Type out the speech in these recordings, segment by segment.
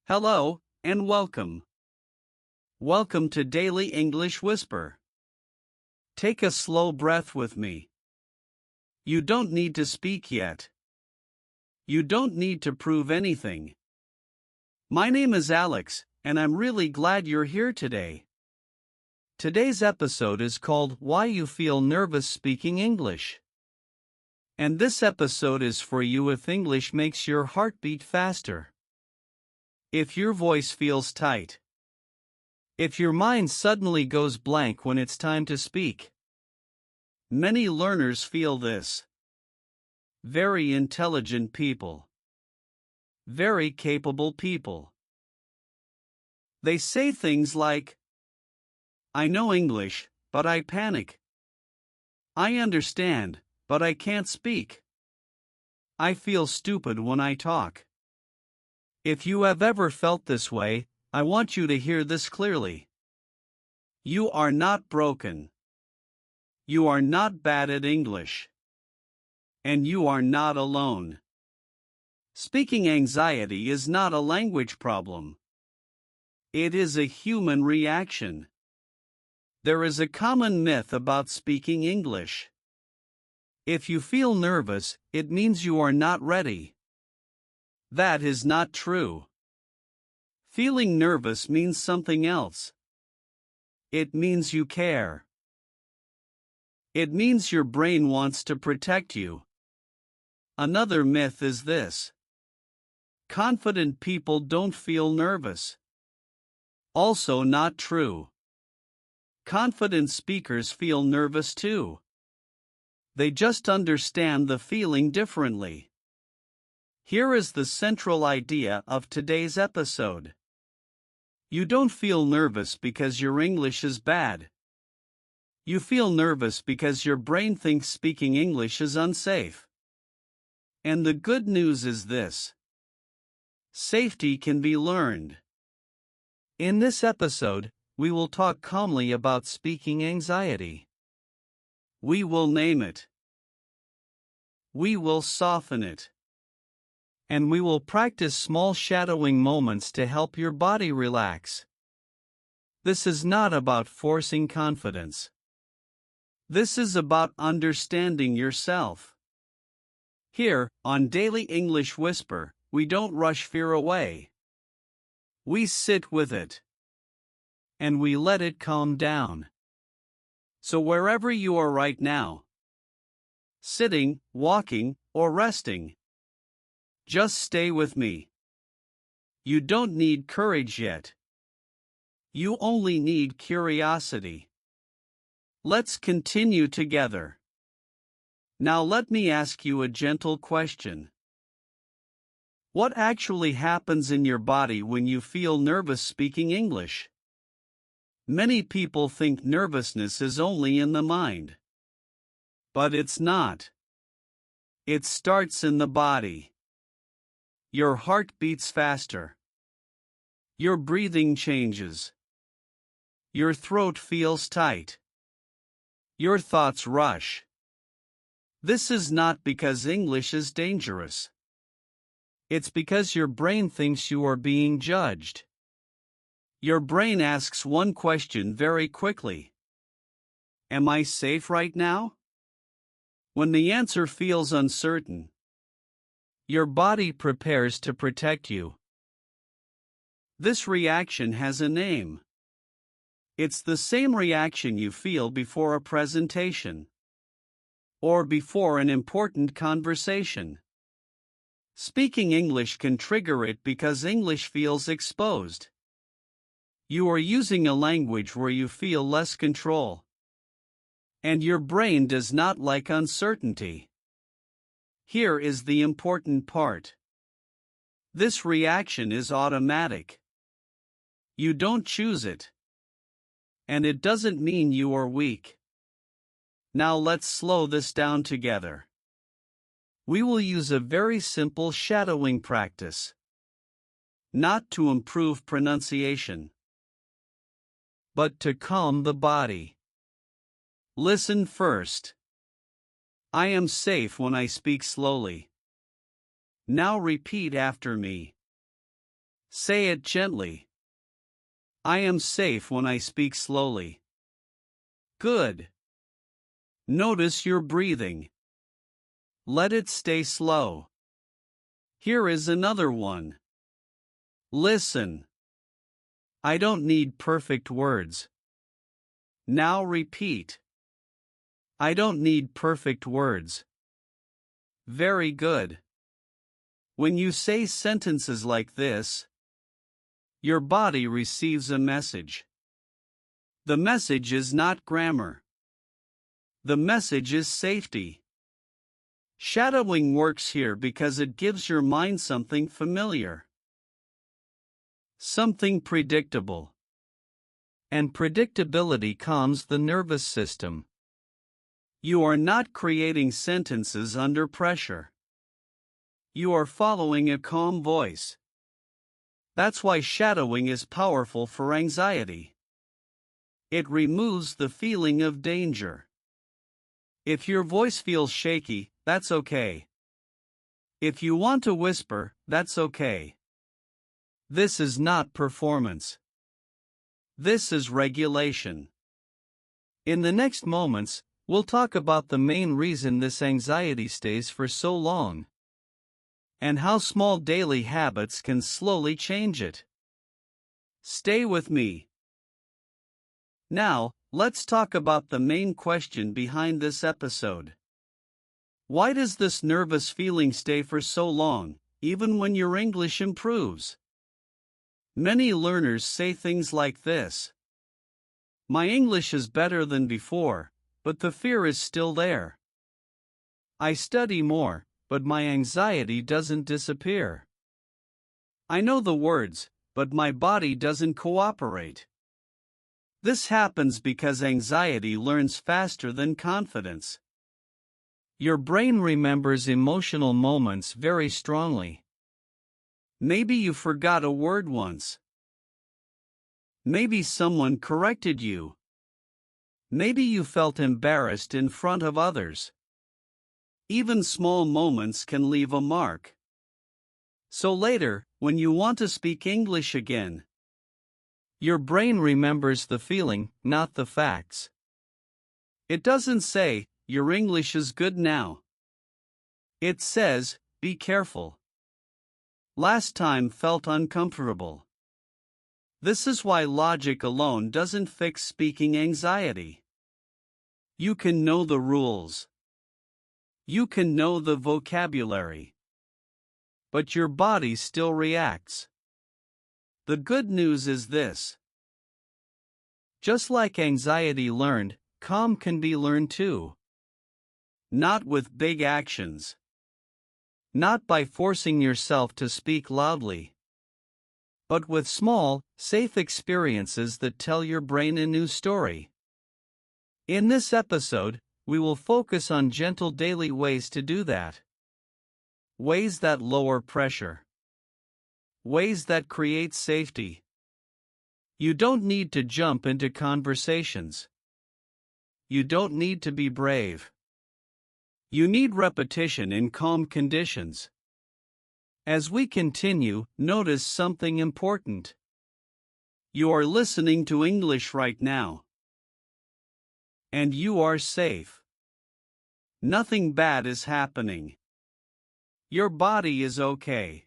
Hello, and welcome. Welcome to Daily English Whisper. Take a slow breath with me. You don't need to speak yet. You don't need to prove anything. My name is Alex, and I'm really glad you're here today. Today's episode is called Why You Feel Nervous Speaking English. And this episode is for you if English makes your heart beat faster. If your voice feels tight. If your mind suddenly goes blank when it's time to speak. Many learners feel this. Very intelligent people. Very capable people. They say things like, I know English, but I panic. I understand, but I can't speak. I feel stupid when I talk. If you have ever felt this way, I want you to hear this clearly. You are not broken. You are not bad at English. And you are not alone. Speaking anxiety is not a language problem. It is a human reaction. There is a common myth about speaking English. If you feel nervous, it means you are not ready. That is not true. Feeling nervous means something else. It means you care. It means your brain wants to protect you. Another myth is this. Confident people don't feel nervous. Also not true. Confident speakers feel nervous too. They just understand the feeling differently. Here is the central idea of today's episode. You don't feel nervous because your English is bad. You feel nervous because your brain thinks speaking English is unsafe. And the good news is this. Safety can be learned. In this episode, we will talk calmly about speaking anxiety. We will name it. We will soften it. And we will practice small shadowing moments to help your body relax. This is not about forcing confidence. This is about understanding yourself. Here, on Daily English Whisper, we don't rush fear away. We sit with it. And we let it calm down. So wherever you are right now, sitting, walking, or resting, just stay with me. You don't need courage yet. You only need curiosity. Let's continue together. Now let me ask you a gentle question. What actually happens in your body when you feel nervous speaking English? Many people think nervousness is only in the mind. But it's not. It starts in the body. Your heart beats faster. Your breathing changes. Your throat feels tight. Your thoughts rush. This is not because English is dangerous. It's because your brain thinks you are being judged. Your brain asks one question very quickly. Am I safe right now? When the answer feels uncertain, your body prepares to protect you. This reaction has a name. It's the same reaction you feel before a presentation or before an important conversation. Speaking English can trigger it because English feels exposed. You are using a language where you feel less control. And your brain does not like uncertainty. Here is the important part. This reaction is automatic. You don't choose it. And it doesn't mean you are weak. Now let's slow this down together. We will use a very simple shadowing practice. Not to improve pronunciation, but to calm the body. Listen first. I am safe when I speak slowly. Now repeat after me. Say it gently. I am safe when I speak slowly. Good. Notice your breathing. Let it stay slow. Here is another one. Listen. I don't need perfect words. Now repeat. I don't need perfect words. Very good. When you say sentences like this, your body receives a message. The message is not grammar. The message is safety. Shadowing works here because it gives your mind something familiar. Something predictable. And predictability calms the nervous system. You are not creating sentences under pressure. You are following a calm voice. That's why shadowing is powerful for anxiety. It removes the feeling of danger. If your voice feels shaky, that's okay. If you want to whisper, that's okay. This is not performance. This is regulation. In the next moments, we'll talk about the main reason this anxiety stays for so long, and how small daily habits can slowly change it. Stay with me. Now, let's talk about the main question behind this episode. Why does this nervous feeling stay for so long, even when your English improves? Many learners say things like this. My English is better than before, but the fear is still there. I study more, but my anxiety doesn't disappear. I know the words, but my body doesn't cooperate. This happens because anxiety learns faster than confidence. Your brain remembers emotional moments very strongly. Maybe you forgot a word once. Maybe someone corrected you. Maybe you felt embarrassed in front of others. Even small moments can leave a mark. So later, when you want to speak English again, your brain remembers the feeling, not the facts. It doesn't say, your English is good now. It says, be careful. Last time felt uncomfortable. This is why logic alone doesn't fix speaking anxiety. You can know the rules. You can know the vocabulary. But your body still reacts. The good news is this. Just like anxiety learned, calm can be learned too. Not with big actions. Not by forcing yourself to speak loudly. But with small, safe experiences that tell your brain a new story. In this episode, we will focus on gentle daily ways to do that. Ways that lower pressure. Ways that create safety. You don't need to jump into conversations. You don't need to be brave. You need repetition in calm conditions. As we continue, notice something important. You are listening to English right now. And you are safe. Nothing bad is happening. Your body is okay.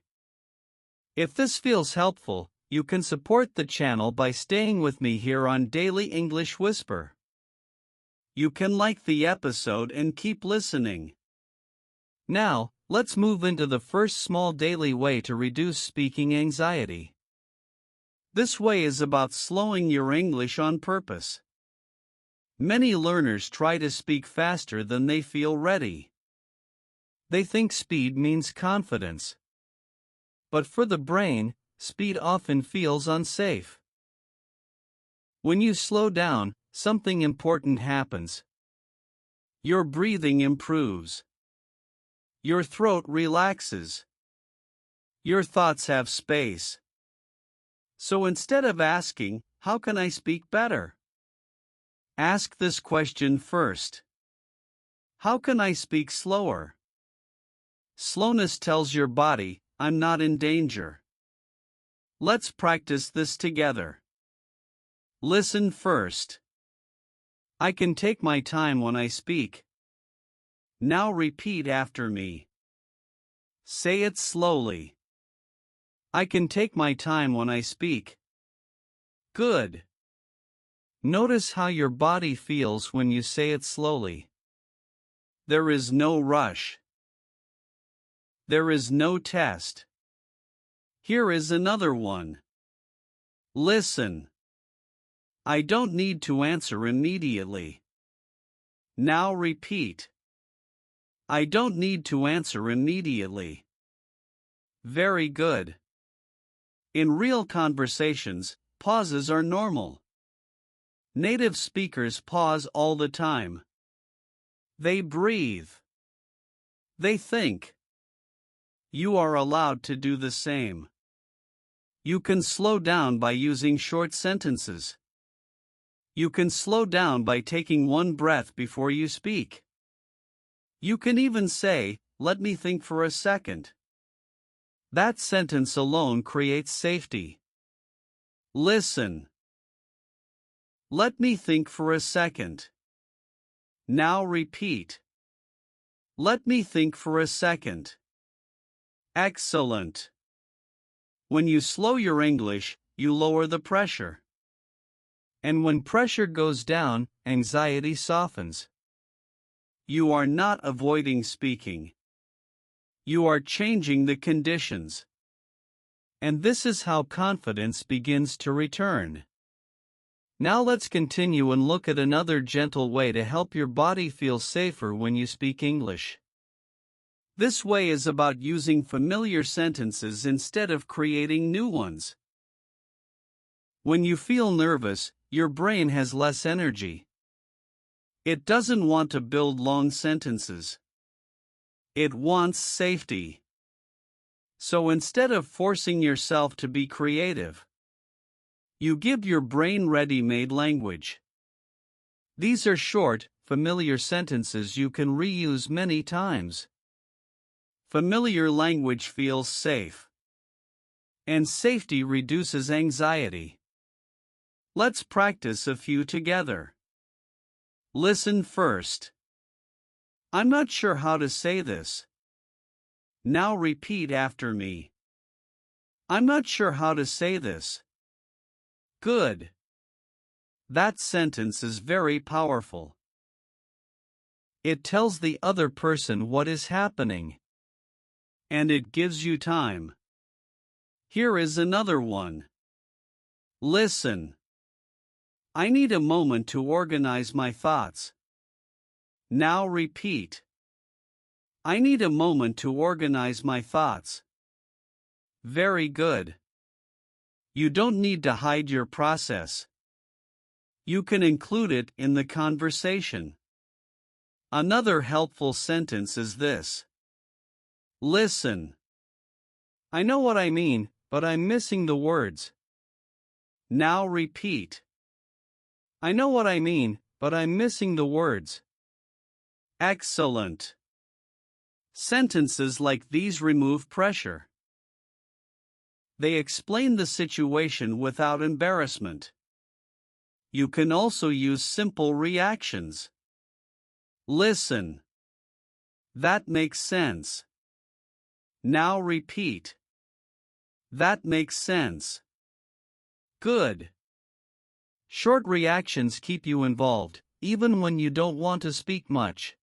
If this feels helpful, you can support the channel by staying with me here on Daily English Whisper. You can like the episode and keep listening. Now, let's move into the first small daily way to reduce speaking anxiety. This way is about slowing your English on purpose. Many learners try to speak faster than they feel ready. They think speed means confidence. But for the brain, speed often feels unsafe. When you slow down, something important happens. Your breathing improves. Your throat relaxes. Your thoughts have space. So instead of asking, how can I speak better? Ask this question first. How can I speak slower? Slowness tells your body, I'm not in danger. Let's practice this together. Listen first. I can take my time when I speak. Now repeat after me. Say it slowly. I can take my time when I speak. Good. Notice how your body feels when you say it slowly. There is no rush. There is no test. Here is another one. Listen. I don't need to answer immediately. Now repeat. I don't need to answer immediately. Very good. In real conversations, pauses are normal. Native speakers pause all the time. They breathe. They think. You are allowed to do the same. You can slow down by using short sentences. You can slow down by taking one breath before you speak. You can even say, "Let me think for a second." That sentence alone creates safety. Listen. Let me think for a second. Now repeat. Let me think for a second. Excellent. When you slow your English, you lower the pressure. And when pressure goes down, anxiety softens. You are not avoiding speaking. You are changing the conditions. And this is how confidence begins to return. Now let's continue and look at another gentle way to help your body feel safer when you speak English. This way is about using familiar sentences instead of creating new ones. When you feel nervous, your brain has less energy. It doesn't want to build long sentences. It wants safety. So instead of forcing yourself to be creative, you give your brain ready-made language. These are short, familiar sentences you can reuse many times. Familiar language feels safe. And safety reduces anxiety. Let's practice a few together. Listen first. I'm not sure how to say this. Now repeat after me. I'm not sure how to say this. Good. That sentence is very powerful. It tells the other person what is happening. And it gives you time. Here is another one. Listen. I need a moment to organize my thoughts. Now repeat. I need a moment to organize my thoughts. Very good. You don't need to hide your process. You can include it in the conversation. Another helpful sentence is this. Listen. I know what I mean, but I'm missing the words. Now repeat. I know what I mean, but I'm missing the words. Excellent. Sentences like these remove pressure. They explain the situation without embarrassment. You can also use simple reactions. Listen. That makes sense. Now repeat. That makes sense. Good. Short reactions keep you involved, even when you don't want to speak much.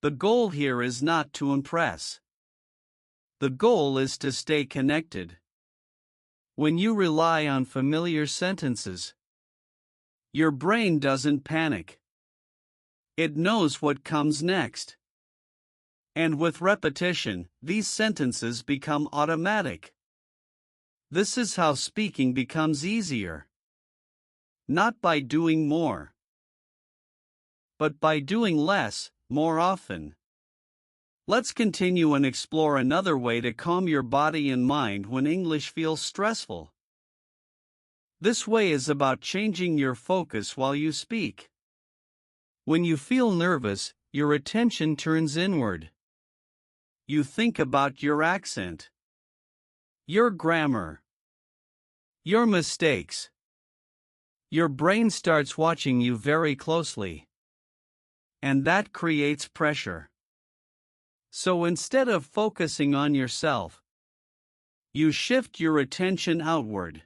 The goal here is not to impress. The goal is to stay connected. When you rely on familiar sentences, your brain doesn't panic. It knows what comes next. And with repetition, these sentences become automatic. This is how speaking becomes easier. Not by doing more, but by doing less, more often. Let's continue and explore another way to calm your body and mind when English feels stressful. This way is about changing your focus while you speak. When you feel nervous, your attention turns inward. You think about your accent, your grammar, Your mistakes. Your brain starts watching you very closely. And that creates pressure. So instead of focusing on yourself, you shift your attention outward.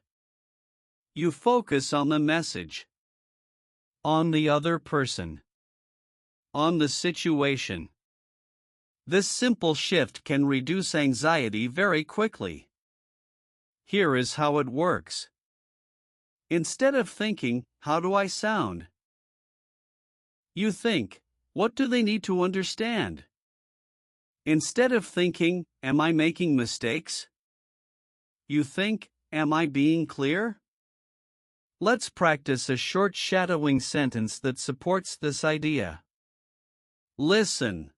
You focus on the message, on the other person, on the situation. This simple shift can reduce anxiety very quickly. Here is how it works. Instead of thinking, "How do I sound?" you think, "What do they need to understand?" Instead of thinking, "Am I making mistakes?" you think, "Am I being clear?" Let's practice a short shadowing sentence that supports this idea. Listen.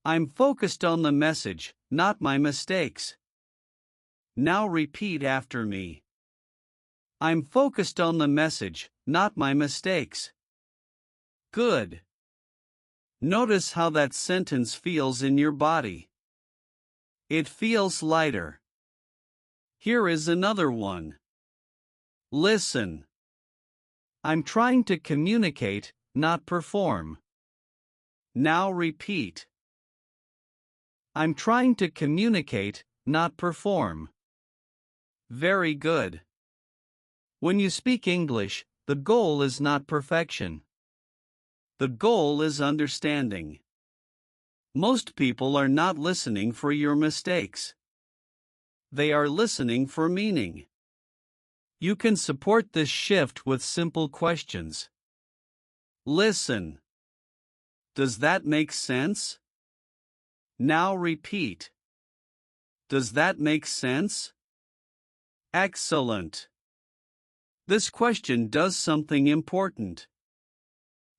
I'm focused on the message, not my mistakes. Now repeat after me. I'm focused on the message, not my mistakes. Good. Notice how that sentence feels in your body. It feels lighter. Here is another one. Listen. I'm trying to communicate, not perform. Now repeat. I'm trying to communicate, not perform. Very good. When you speak English, the goal is not perfection. The goal is understanding. Most people are not listening for your mistakes. They are listening for meaning. You can support this shift with simple questions. Listen. Does that make sense? Now repeat. Does that make sense? Excellent. This question does something important.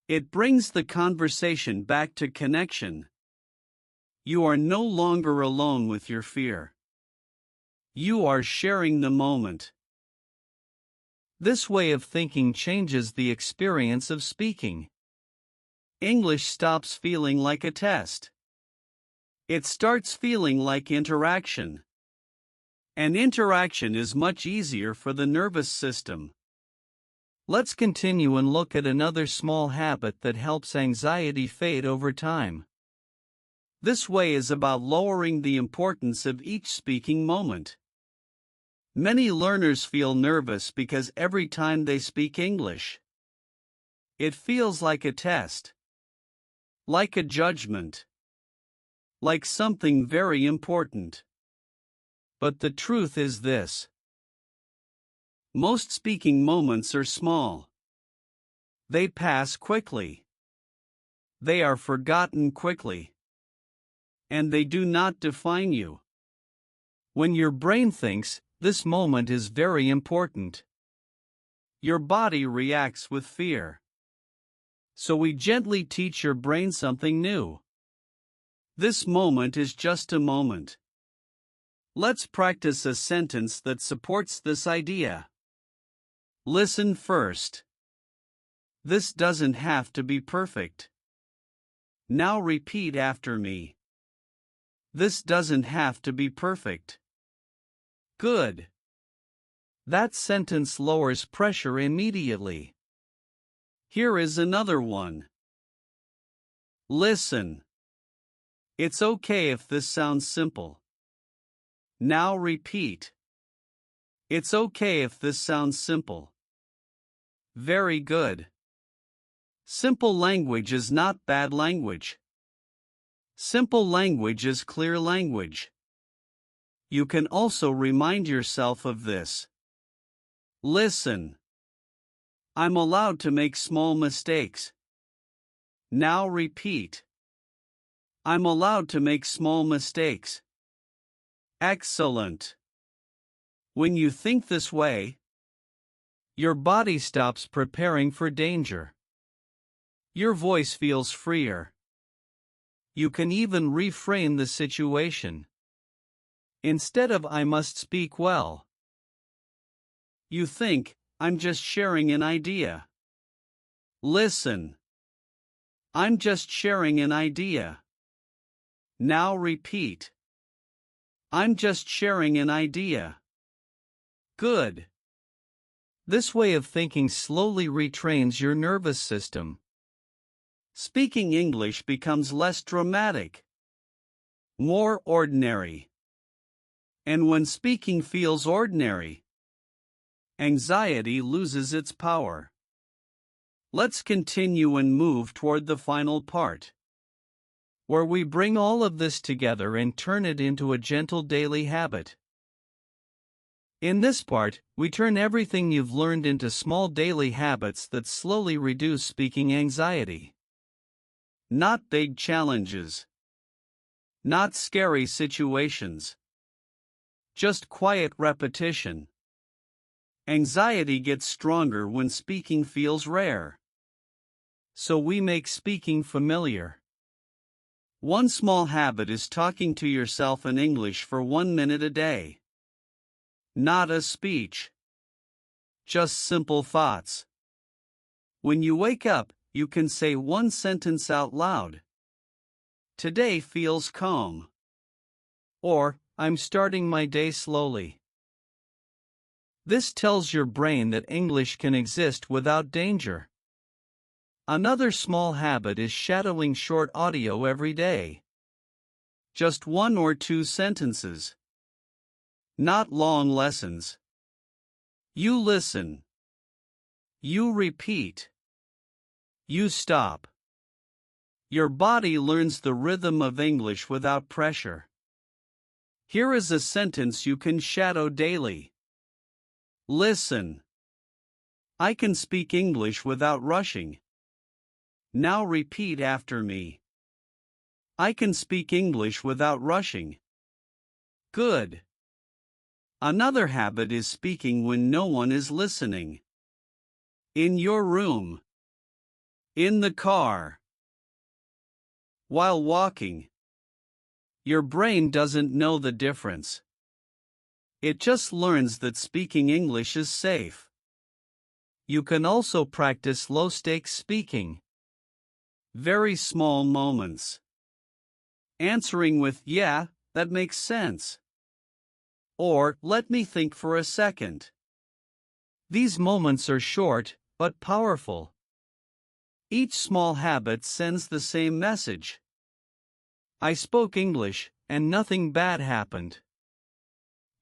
It brings the conversation back to connection. You are no longer alone with your fear. You are sharing the moment. This way of thinking changes the experience of speaking. English stops feeling like a test. It starts feeling like interaction. And interaction is much easier for the nervous system. Let's continue and look at another small habit that helps anxiety fade over time. This way is about lowering the importance of each speaking moment. Many learners feel nervous because every time they speak English, it feels like a test, like a judgment, like something very important. But the truth is this. Most speaking moments are small. They pass quickly. They are forgotten quickly. And they do not define you. When your brain thinks, this moment is very important, your body reacts with fear. So we gently teach your brain something new. This moment is just a moment. Let's practice a sentence that supports this idea. Listen first. This doesn't have to be perfect. Now repeat after me. This doesn't have to be perfect. Good. That sentence lowers pressure immediately. Here is another one. Listen. It's okay if this sounds simple. Now repeat. It's okay if this sounds simple. Very good. Simple language is not bad language. Simple language is clear language. You can also remind yourself of this. Listen. I'm allowed to make small mistakes. Now repeat. I'm allowed to make small mistakes. Excellent. When you think this way, your body stops preparing for danger. Your voice feels freer. You can even reframe the situation. Instead of "I must speak well," you think, "I'm just sharing an idea." Listen. I'm just sharing an idea. Now repeat. I'm just sharing an idea. Good. This way of thinking slowly retrains your nervous system. Speaking English becomes less dramatic, more ordinary. And when speaking feels ordinary, anxiety loses its power. Let's continue and move toward the final part, where we bring all of this together and turn it into a gentle daily habit. In this part, we turn everything you've learned into small daily habits that slowly reduce speaking anxiety. Not big challenges. Not scary situations. Just quiet repetition. Anxiety gets stronger when speaking feels rare. So we make speaking familiar. One small habit is talking to yourself in English for 1 minute a day. Not a speech. Just simple thoughts. When you wake up, you can say one sentence out loud. Today feels calm. Or, I'm starting my day slowly. This tells your brain that English can exist without danger. Another small habit is shadowing short audio every day. Just 1 or 2 sentences. Not long lessons. You listen. You repeat. You stop. Your body learns the rhythm of English without pressure. Here is a sentence you can shadow daily. Listen. I can speak English without rushing. Now repeat after me. I can speak English without rushing. Good. Another habit is speaking when no one is listening. In your room. In the car. While walking. Your brain doesn't know the difference. It just learns that speaking English is safe. You can also practice low-stakes speaking. Very small moments. Answering with, yeah, that makes sense. Or, let me think for a second. These moments are short, but powerful. Each small habit sends the same message. I spoke English, and nothing bad happened.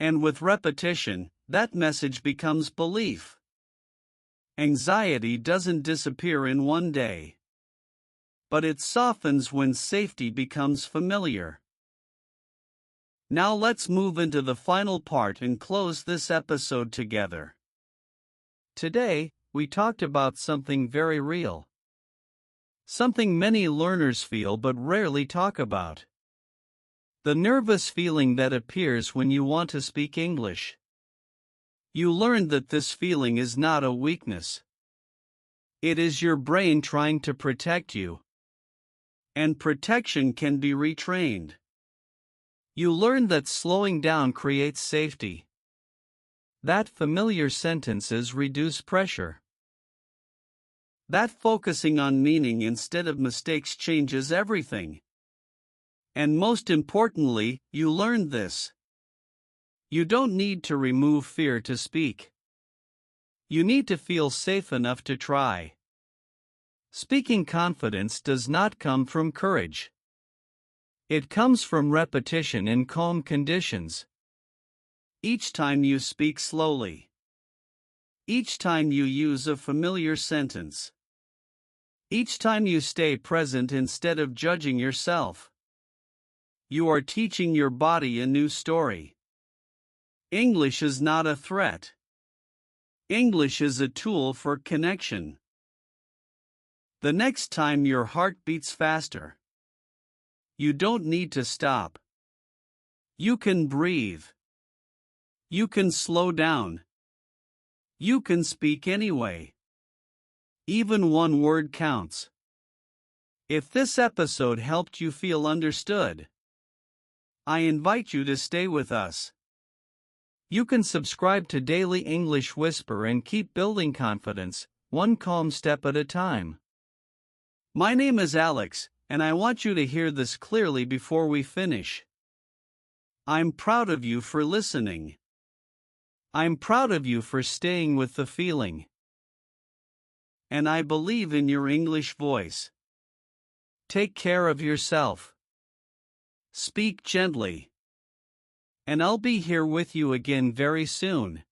And with repetition, that message becomes belief. Anxiety doesn't disappear in one day. But it softens when safety becomes familiar. Now let's move into the final part and close this episode together. Today, we talked about something very real. Something many learners feel but rarely talk about. The nervous feeling that appears when you want to speak English. You learned that this feeling is not a weakness. It is your brain trying to protect you. And protection can be retrained. You learned that slowing down creates safety. That familiar sentences reduce pressure. That focusing on meaning instead of mistakes changes everything. And most importantly, you learned this. You don't need to remove fear to speak. You need to feel safe enough to try. Speaking confidence does not come from courage. It comes from repetition in calm conditions. Each time you speak slowly. Each time you use a familiar sentence. Each time you stay present instead of judging yourself. You are teaching your body a new story. English is not a threat. English is a tool for connection. The next time your heart beats faster, you don't need to stop. You can breathe. You can slow down. You can speak anyway. Even one word counts. If this episode helped you feel understood, I invite you to stay with us. You can subscribe to Daily English Whisper and keep building confidence, one calm step at a time. My name is Alex, and I want you to hear this clearly before we finish. I'm proud of you for listening. I'm proud of you for staying with the feeling. And I believe in your English voice. Take care of yourself. Speak gently. And I'll be here with you again very soon.